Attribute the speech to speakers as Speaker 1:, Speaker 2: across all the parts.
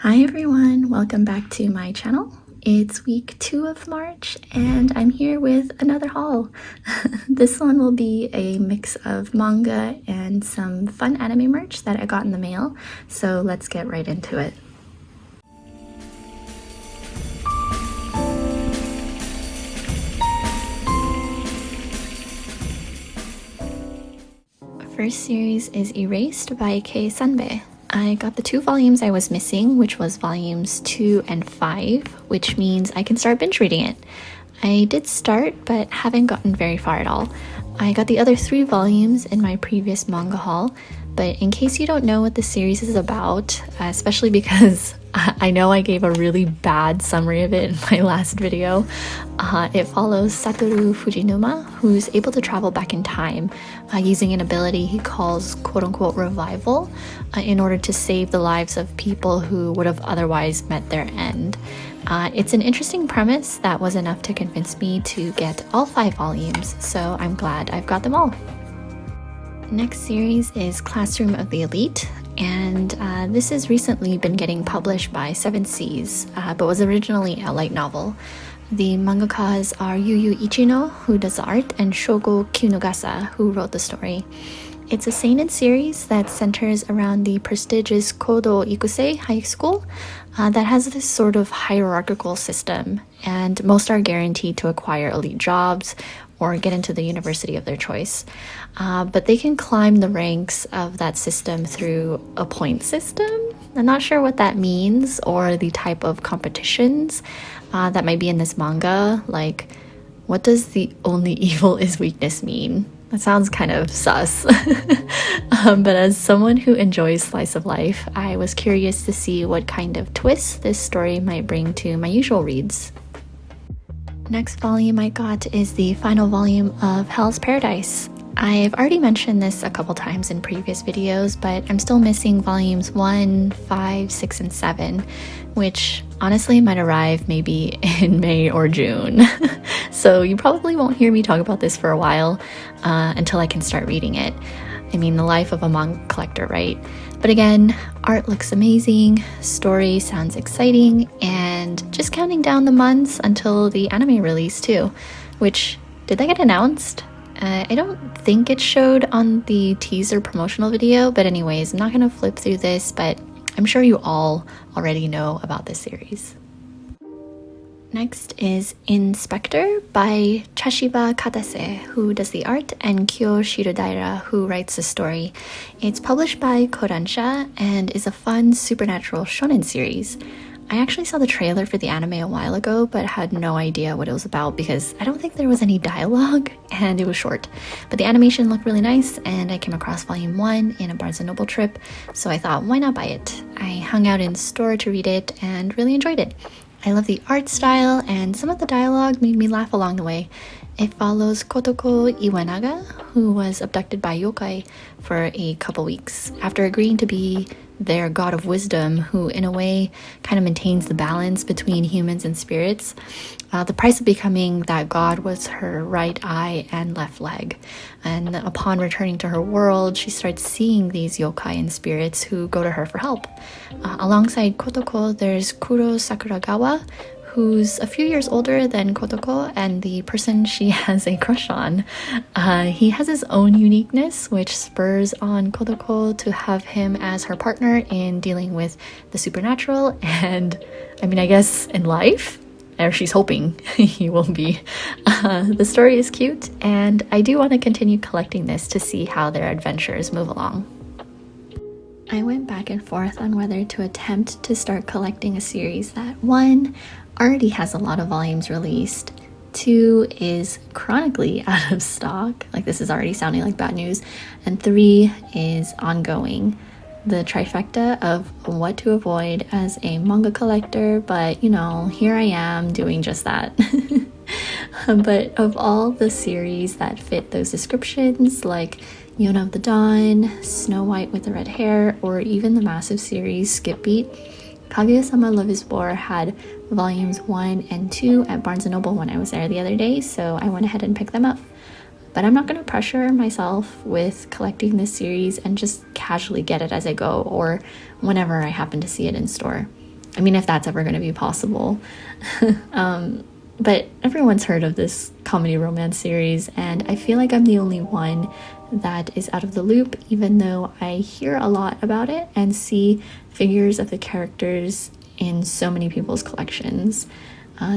Speaker 1: Hi everyone, welcome back to my channel. It's week 2 of March and I'm here with another haul. This one will be a mix of manga and some fun anime merch that I got in the mail, so let's get right into it. First series is Erased by Kei Sanbe. I got the 2 volumes I was missing, which was volumes 2 and 5, which means I can start binge reading it. I did start, but haven't gotten very far at all. I got the other 3 volumes in my previous manga haul, but in case you don't know what the series is about, especially because I know I gave a really bad summary of it in my last video, it follows Satoru Fujinuma, who's able to travel back in time using an ability he calls quote-unquote revival in order to save the lives of people who would have otherwise met their end. It's an interesting premise that was enough to convince me to get all 5 volumes, so I'm glad I've got them all. Next series is Classroom of the Elite, and this has recently been getting published by 7 Seas, but was originally a light novel. The mangakas are Yu Ichino, who does the art, and Shogo Kyunugasa, who wrote the story. It's a seinen series that centers around the prestigious Kodo Ikusei High School that has this sort of hierarchical system, and most are guaranteed to acquire elite jobs or get into the university of their choice. But they can climb the ranks of that system through a point system. I'm not sure what that means or the type of competitions that might be in this manga. Like, what does the only evil is weakness mean? That sounds kind of sus. But as someone who enjoys slice of life, I was curious to see what kind of twist this story might bring to my usual reads. Next volume I got is the final volume of Hell's Paradise. I've already mentioned this a couple times in previous videos, but I'm still missing volumes 1, 5, 6, and 7, which honestly might arrive maybe in May or June. So you probably won't hear me talk about this for a while until I can start reading it. I mean, the life of a manga collector, right? But again, art looks amazing, story sounds exciting, and just counting down the months until the anime release too, which, did that get announced? I don't think it showed on the teaser promotional video, but anyways, I'm not going to flip through this, but I'm sure you all already know about this series. Next is In Spectre by Chashiba Katase, who does the art, and Kyo Shirodaira, who writes the story. It's published by Kodansha and is a fun supernatural shonen series. I actually saw the trailer for the anime a while ago, but had no idea what it was about because I don't think there was any dialogue and it was short. But the animation looked really nice, and I came across volume 1 in a Barnes & Noble trip, so I thought, why not buy it? I hung out in store to read it and really enjoyed it. I love the art style, and some of the dialogue made me laugh along the way. It follows Kotoko Iwanaga, who was abducted by yokai for a couple weeks after agreeing to be their god of wisdom, who in a way kind of maintains the balance between humans and spirits. The price of becoming that god was her right eye and left leg. And upon returning to her world, she starts seeing these yokai and spirits who go to her for help. Alongside Kotoko, there's Kuro Sakuragawa, who's a few years older than Kotoko and the person she has a crush on. He has his own uniqueness, which spurs on Kotoko to have him as her partner in dealing with the supernatural, and I mean, I guess in life, or she's hoping he will be. The story is cute, and I do want to continue collecting this to see how their adventures move along. I went back and forth on whether to attempt to start collecting a series that, 1, already has a lot of volumes released, 2, is chronically out of stock, like this is already sounding like bad news, and 3, is ongoing. The trifecta of what to avoid as a manga collector, but you know, here I am doing just that. But of all the series that fit those descriptions, like Yona of the Dawn, Snow White with the Red Hair, or even the massive series Skip Beat, Kaguya-sama Love is War had volumes 1 and 2 at Barnes & Noble when I was there the other day, so I went ahead and picked them up. But I'm not going to pressure myself with collecting this series and just casually get it as I go or whenever I happen to see it in store. I mean, if that's ever going to be possible. But everyone's heard of this comedy romance series, and I feel like I'm the only one that is out of the loop, even though I hear a lot about it and see figures of the characters in so many people's collections.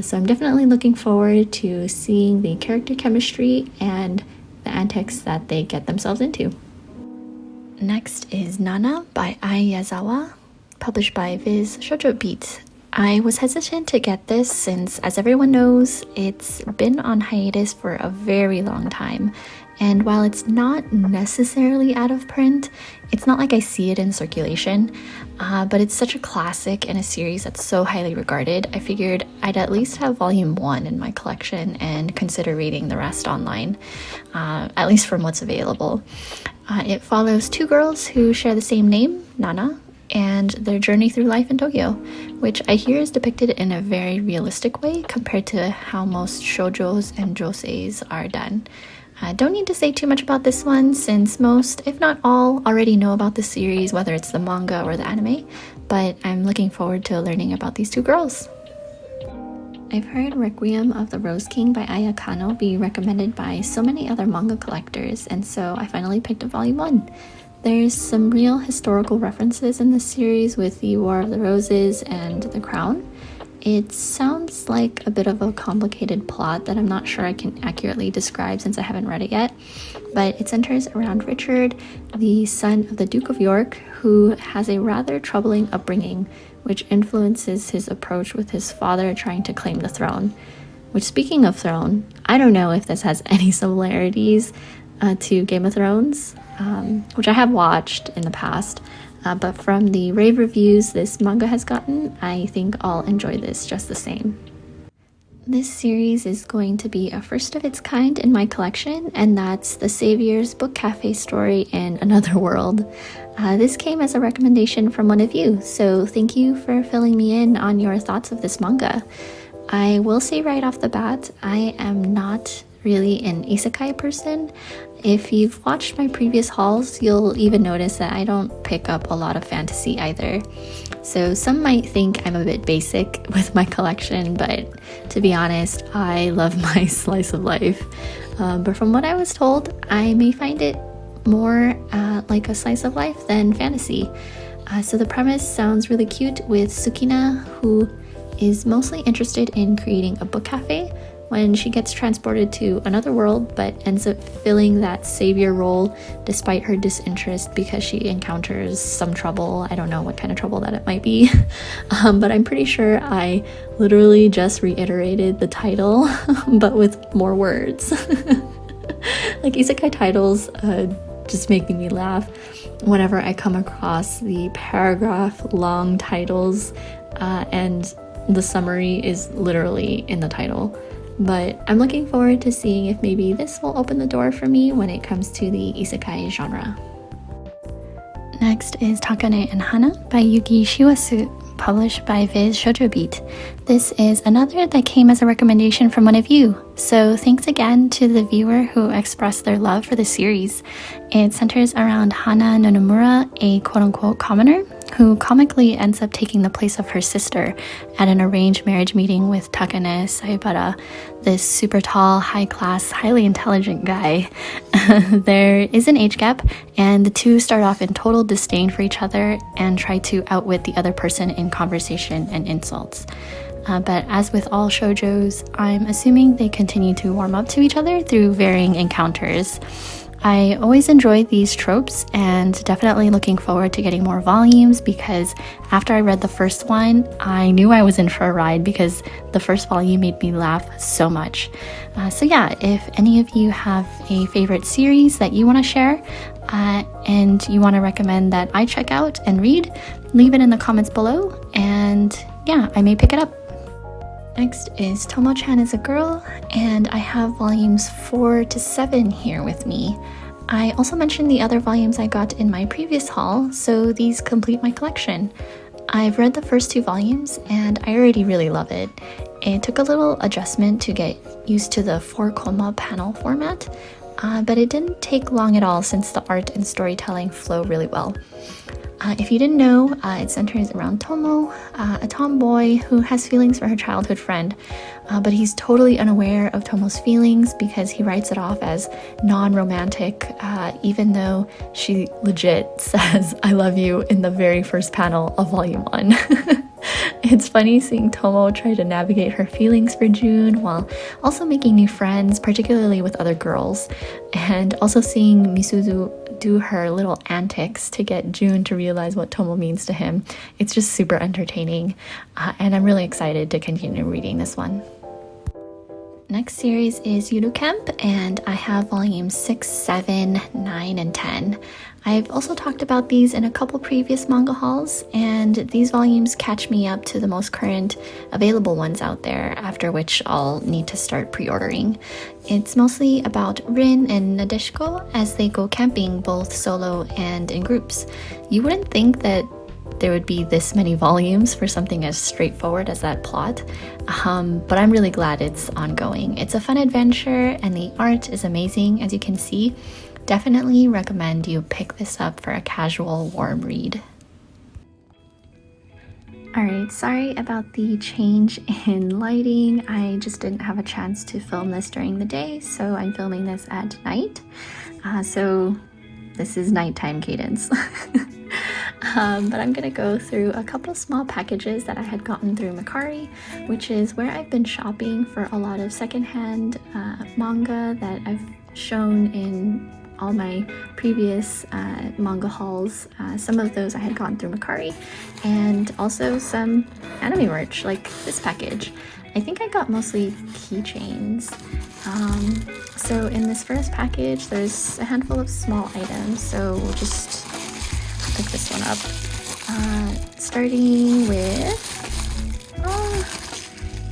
Speaker 1: So I'm definitely looking forward to seeing the character chemistry and the antics that they get themselves into. Next is Nana by Ai Yazawa, published by Viz Shoujo Beat. I was hesitant to get this since, as everyone knows, it's been on hiatus for a very long time. And while it's not necessarily out of print, it's not like I see it in circulation, but it's such a classic in a series that's so highly regarded, I figured I'd at least have volume 1 in my collection and consider reading the rest online, at least from what's available. It follows two girls who share the same name, Nana, and their journey through life in Tokyo, which I hear is depicted in a very realistic way compared to how most shoujos and joseis are done. I don't need to say too much about this one since most, if not all, already know about the series, whether it's the manga or the anime, but I'm looking forward to learning about these two girls. I've heard Requiem of the Rose King by Aya Kano be recommended by so many other manga collectors, and so I finally picked up volume 1. There's some real historical references in this series with the War of the Roses and the Crown. It sounds like a bit of a complicated plot that I'm not sure I can accurately describe since I haven't read it yet, but it centers around Richard, the son of the Duke of York, who has a rather troubling upbringing, which influences his approach with his father trying to claim the throne. Which, speaking of throne, I don't know if this has any similarities to Game of Thrones, which I have watched in the past. But from the rave reviews this manga has gotten, I think I'll enjoy this just the same. This series is going to be a first of its kind in my collection, and that's the Savior's Book Café story in Another World. This came as a recommendation from one of you, so thank you for filling me in on your thoughts of this manga. I will say right off the bat, I am not really an isekai person. If you've watched my previous hauls, you'll even notice that I don't pick up a lot of fantasy either. So some might think I'm a bit basic with my collection, but to be honest, I love my slice of life. But from what I was told, I may find it more like a slice of life than fantasy. So the premise sounds really cute with Sukina, who is mostly interested in creating a book cafe when she gets transported to another world, but ends up filling that savior role despite her disinterest because she encounters some trouble. I don't know what kind of trouble that it might be, but I'm pretty sure I literally just reiterated the title, but with more words. Like isekai titles just making me laugh whenever I come across the paragraph-long titles, and the summary is literally in the title. But I'm looking forward to seeing if maybe this will open the door for me when it comes to the isekai genre. Next is Takane Hana by Yuki Shiwasu, published by Viz Shoujo Beat. This is another that came as a recommendation from one of you, so thanks again to the viewer who expressed their love for the series. It centers around Hana Nonomura, a quote-unquote commoner, who comically ends up taking the place of her sister at an arranged marriage meeting with Takane Saibara, this super tall, high-class, highly intelligent guy. There is an age gap, and the two start off in total disdain for each other and try to outwit the other person in conversation and insults. But as with all shoujos, I'm assuming they continue to warm up to each other through varying encounters. I always enjoy these tropes and definitely looking forward to getting more volumes because after I read the first one, I knew I was in for a ride because the first volume made me laugh so much. So yeah, if any of you have a favorite series that you want to share and you want to recommend that I check out and read, leave it in the comments below and yeah, I may pick it up. Next is Tomo-chan is a Girl, and I have volumes 4 to 7 here with me. I also mentioned the other volumes I got in my previous haul, so these complete my collection. I've read the first 2 volumes, and I already really love it. It took a little adjustment to get used to the 4-koma panel format, but it didn't take long at all since the art and storytelling flow really well. If you didn't know, it centers around Tomo, a tomboy who has feelings for her childhood friend, but he's totally unaware of Tomo's feelings because he writes it off as non-romantic, even though she legit says, "I love you" in the very first panel of Volume 1. It's funny seeing Tomo try to navigate her feelings for June while also making new friends, particularly with other girls, and also seeing Misuzu do her little antics to get June to realize what Tomo means to him. It's just super entertaining, and I'm really excited to continue reading this one. Next series is Yuru Camp, and I have volumes 6, 7, 9, and 10. I've also talked about these in a couple previous manga hauls, and these volumes catch me up to the most current available ones out there, after which I'll need to start pre-ordering. It's mostly about Rin and Nadeshiko as they go camping both solo and in groups. You wouldn't think that there would be this many volumes for something as straightforward as that plot, but I'm really glad it's ongoing. It's a fun adventure and the art is amazing, as you can see. Definitely recommend you pick this up for a casual, warm read. Alright, sorry about the change in lighting. I just didn't have a chance to film this during the day, so I'm filming this at night. So this is nighttime cadence. But I'm gonna go through a couple small packages that I had gotten through Mercari, which is where I've been shopping for a lot of secondhand manga that I've shown in all my previous manga hauls. Some of those I had gotten through Mercari, and also some anime merch like this package. I think I got mostly keychains. So in this first package there's a handful of small items, so we'll just pick this one up. Starting with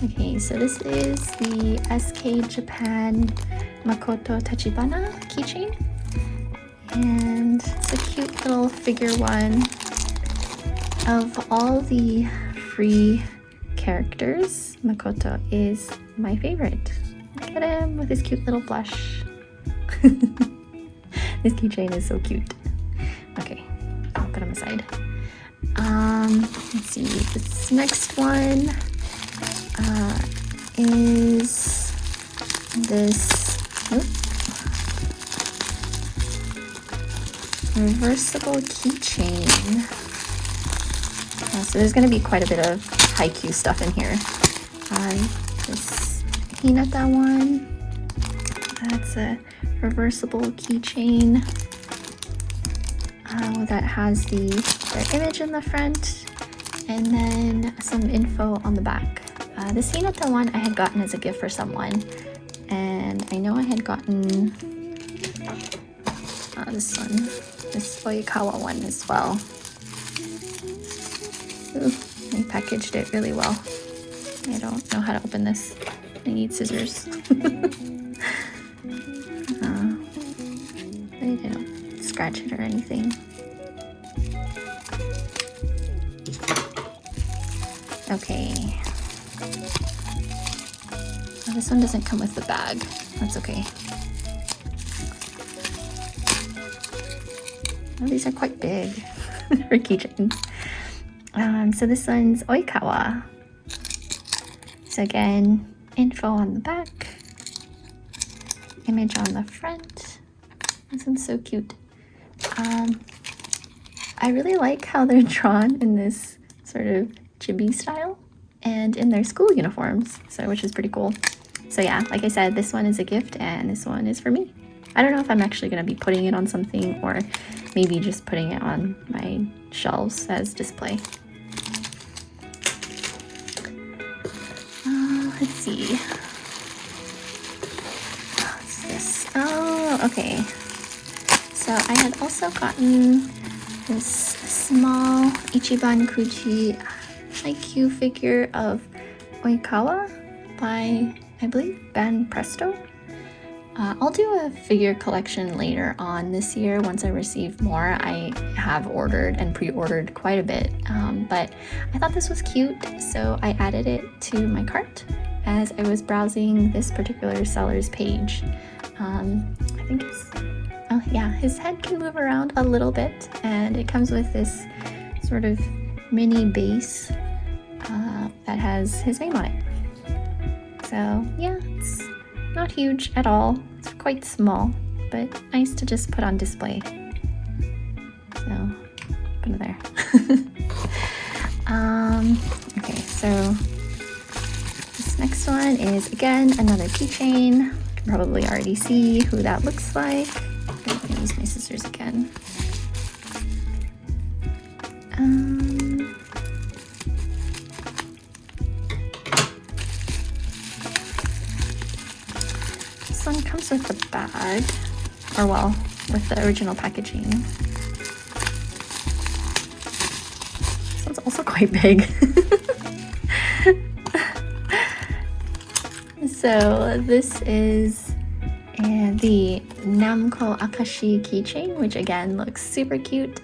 Speaker 1: okay, so this is the SK Japan Makoto Tachibana keychain, and it's a cute little figure one. Of all the free characters, Makoto is my favorite. Look at him with his cute little blush. This keychain is so cute. Okay, I'll put him aside. Let's see, this next one is this reversible keychain. So there's going to be quite a bit of haiku stuff in here. This Hinata one, that's a reversible keychain that has their image in the front and then some info on the back. This Hinata one I had gotten as a gift for someone, and I know I had gotten this Oikawa one as well. Ooh, I packaged it really well. I don't know how to open this. I need scissors. I didn't scratch it or anything. Okay. Oh, this one doesn't come with the bag. That's okay. Oh, these are quite big for keychains. So this one's Oikawa. So again, info on the back, image on the front. This one's so cute. I really like how they're drawn in this sort of chibi style and in their school uniforms, which is pretty cool. So yeah, like I said, this one is a gift and this one is for me. I don't know if I'm actually going to be putting it on something or maybe just putting it on my shelves as display. Let's see. What's this? Oh, okay. So I had also gotten this small Ichiban Kuji haiku figure of Oikawa by, I believe, Ban Presto. I'll do a figure collection later on this year once I receive more. I have ordered and pre-ordered quite a bit, but I thought this was cute, so I added it to my cart as I was browsing this particular seller's page. I think it's, oh, yeah, his head can move around a little bit, and it comes with this sort of mini base that has his name on it. So yeah, it's not huge at all. It's quite small, but nice to just put on display. So put it there. Okay, so this next one is again another keychain. You can probably already see who that looks like. I'm gonna use my scissors again. This one comes with the bag, or well, with the original packaging. This one's also quite big. So this is the Namco Akashi keychain, which again looks super cute,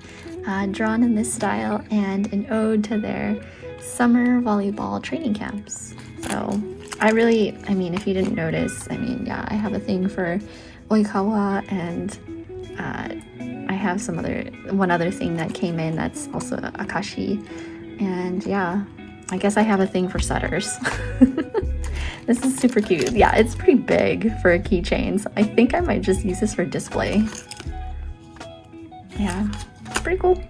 Speaker 1: drawn in this style, and an ode to their summer volleyball training camps. So I mean, if you didn't notice, I mean, yeah, I have a thing for Oikawa, and I have one other thing that came in that's also Akashi, and yeah, I guess I have a thing for setters. This is super cute. Yeah, it's pretty big for a keychain, so I think I might just use this for display. Yeah, it's pretty cool.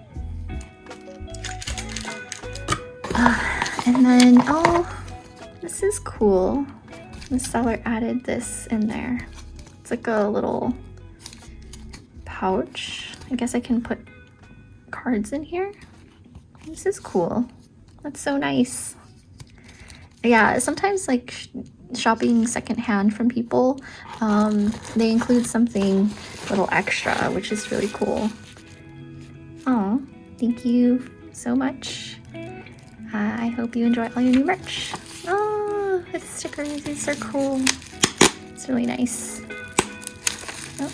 Speaker 1: And then, oh, this is cool. The seller added this in there. It's like a little pouch. I guess I can put cards in here. This is cool. That's so nice. Yeah, sometimes like shopping secondhand from people, they include something a little extra, which is really cool. Oh, thank you so much. I hope you enjoy all your new merch. Oh, the stickers, these are cool. It's really nice. Oh,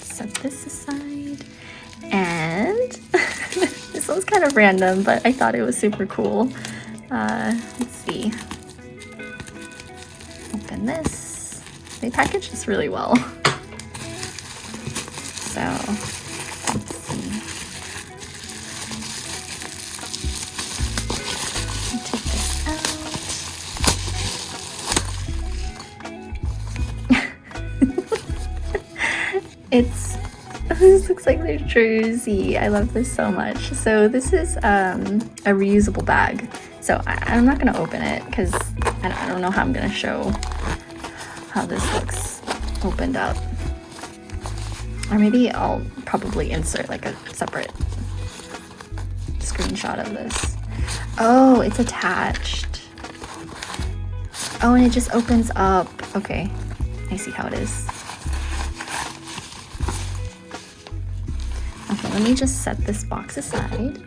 Speaker 1: set this aside. And this one's kind of random, but I thought it was super cool. Let's see. Open this. They package this really well. So, let's see. Take this out. This looks like their jersey. I love this so much. So this is a reusable bag. So I'm not gonna open it because I don't know how I'm gonna show how this looks opened up. Or maybe I'll probably insert like a separate screenshot of this. Oh, it's attached. Oh, and it just opens up. Okay, I see how it is. Okay, let me just set this box aside.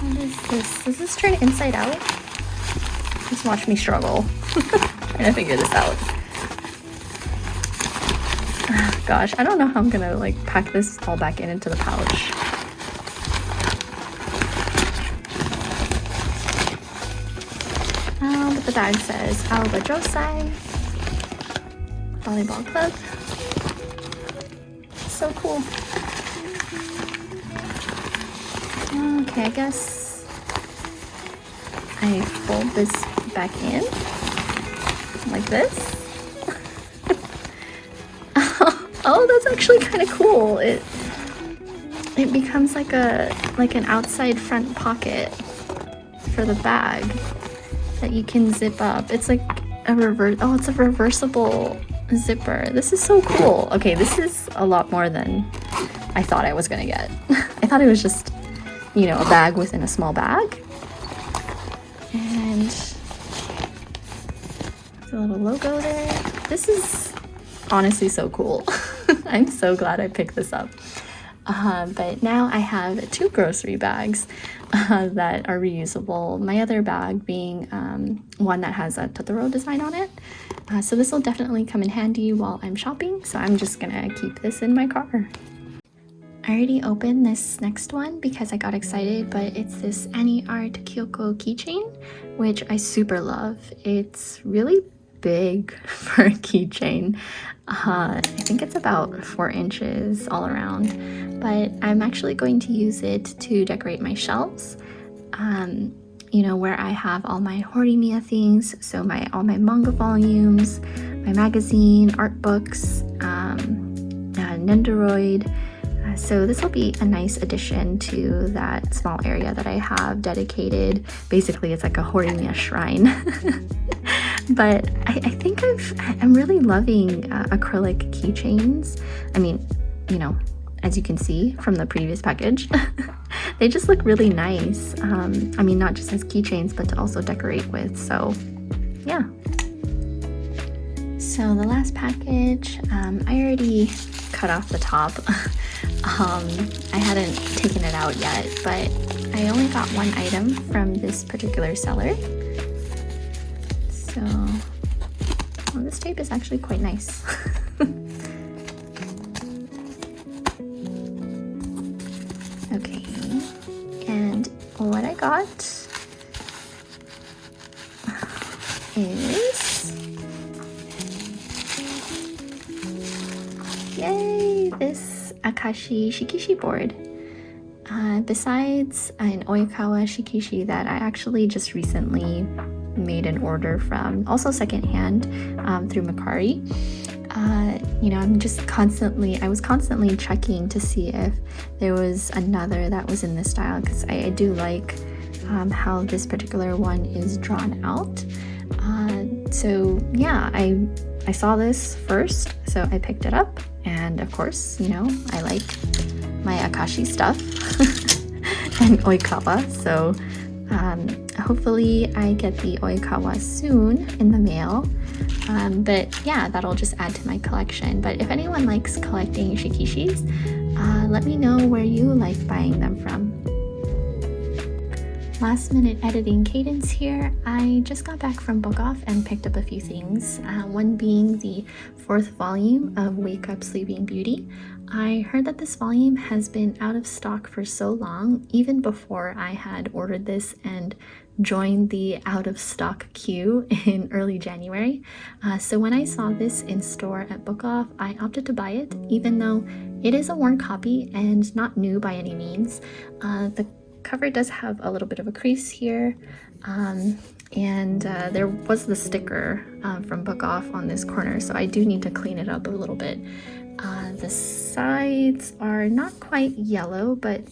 Speaker 1: What is this? Does this turn inside out? Just watch me struggle. Trying to figure this out. Gosh, I don't know how I'm gonna like pack this all back into the pouch. But the bag says Aoba Josai Volleyball Club. So cool. Okay, I guess I fold this back in like this. Oh, that's actually kind of cool. It becomes like an outside front pocket for the bag that you can zip up. It's like a it's a reversible zipper. This is so cool. Okay, this is a lot more than I thought I was gonna get. I thought it was just, you know, a bag within a small bag. And there's a little logo there. This is honestly so cool. I'm so glad I picked this up. But now I have 2 grocery bags that are reusable. My other bag being one that has a Totoro design on it. So this will definitely come in handy while I'm shopping. So I'm just gonna keep this in my car. I already opened this next one because I got excited, but it's this Annie Art Kyoko keychain which I super love. It's really big for a keychain. I think it's about 4 inches all around, but I'm actually going to use it to decorate my shelves. You know, where I have all my Horimiya things, so all my manga volumes, my magazine, art books, Nendoroid. So this will be a nice addition to that small area that I have dedicated. Basically, it's like a Horimiya shrine. But I think I'm really loving acrylic keychains. I mean, you know, as you can see from the previous package, they just look really nice. I mean, not just as keychains, but to also decorate with. So yeah. So the last package, I already cut off the top. I hadn't taken it out yet, but I only got one item from this particular seller. So, well, this tape is actually quite nice. Okay, and what I got is, yay, this Akashi Shikishi board. Besides an Oikawa Shikishi that I actually just recently made an order from, also secondhand, through Mercari. You know, I was constantly checking to see if there was another that was in this style, because I do like how this particular one is drawn out. So yeah, I saw this first, so I picked it up, and of course, you know, I like my Akashi stuff and Oikawa, so hopefully I get the Oikawa soon in the mail. But yeah, that'll just add to my collection. But if anyone likes collecting shikishis, let me know where you like buying them from. Last minute editing cadence here. I just got back from Book Off and picked up a few things, one being the 4th volume of Wake Up Sleeping Beauty. I heard that this volume has been out of stock for so long, even before I had ordered this and joined the out of stock queue in early January. So when I saw this in store at Book Off, I opted to buy it, even though it is a worn copy and not new by any means. The cover does have a little bit of a crease here, and there was the sticker from Book Off on this corner, so I do need to clean it up a little bit. The sides are not quite yellow, but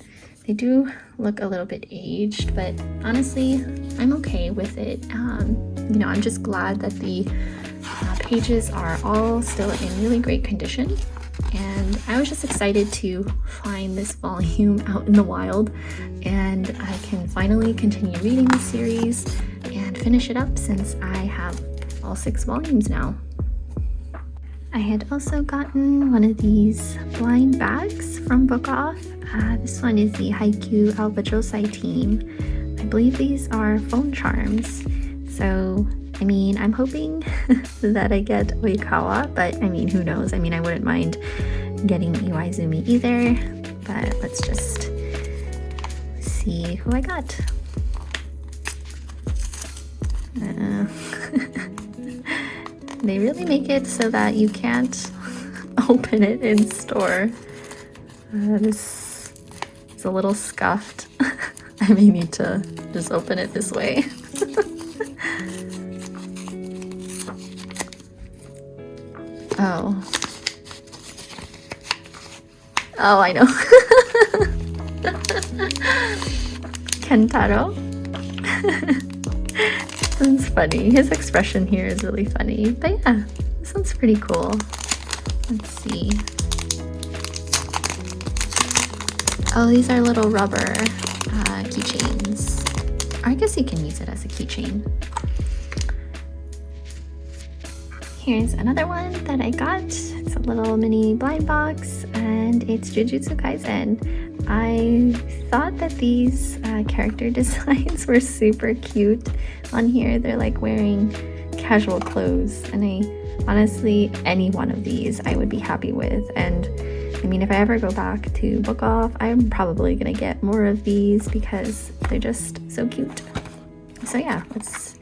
Speaker 1: they do look a little bit aged, but honestly, I'm okay with it. You know, I'm just glad that the pages are all still in really great condition, and I was just excited to find this volume out in the wild, and I can finally continue reading the series and finish it up since I have all 6 volumes now. I had also gotten one of these blind bags from Book Off. This one is the Haikyuu Albatrosai team. I believe these are phone charms. So, I mean, I'm hoping that I get Oikawa, but I mean, who knows? I mean, I wouldn't mind getting Iwaizumi either, but let's just see who I got. They really make it so that you can't open it in store. This is a little scuffed. I may need to just open it this way. Oh, I know. Kentaro. This one's funny. His expression here is really funny. But yeah, this one's pretty cool. Let's see. Oh, these are little rubber keychains. Or I guess you can use it as a keychain. Here's another one that I got. It's a little mini blind box, and it's Jujutsu Kaisen. I thought that these character designs were super cute on here. They're like wearing casual clothes, and honestly, any one of these I would be happy with. And I mean, if I ever go back to Book Off, I'm probably gonna get more of these because they're just so cute. So yeah, let's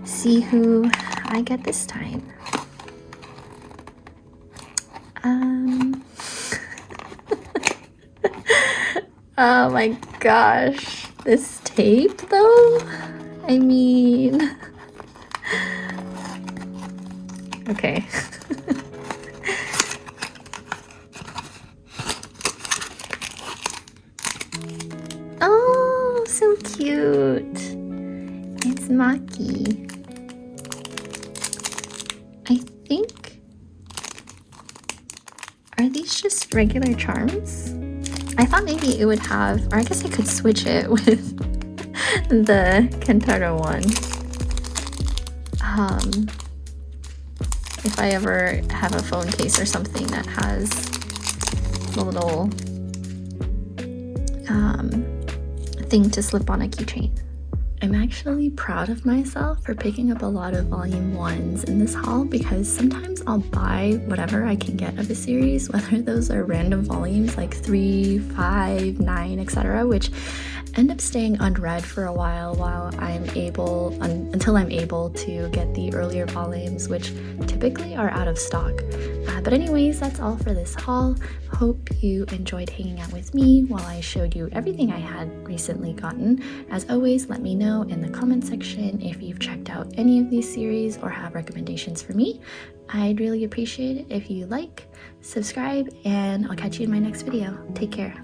Speaker 1: see who I get this time. Oh my gosh, this tape though? I mean, okay. Oh, so cute. It's Maki. I think, are these just regular charms? I thought maybe it would have, or I guess I could switch it with the Kentaro one. If I ever have a phone case or something that has the little thing to slip on a keychain. I'm actually proud of myself for picking up a lot of volume 1s in this haul, because sometimes I'll buy whatever I can get of a series, whether those are random volumes like 3, 5, 9, etc., which end up staying unread for a while I'm able, until I'm able to get the earlier volumes, which typically are out of stock. But anyways, that's all for this haul. Hope you enjoyed hanging out with me while I showed you everything I had recently gotten. As always, let me know in the comment section if you've checked out any of these series or have recommendations for me. I'd really appreciate it if you like, subscribe, and I'll catch you in my next video. Take care.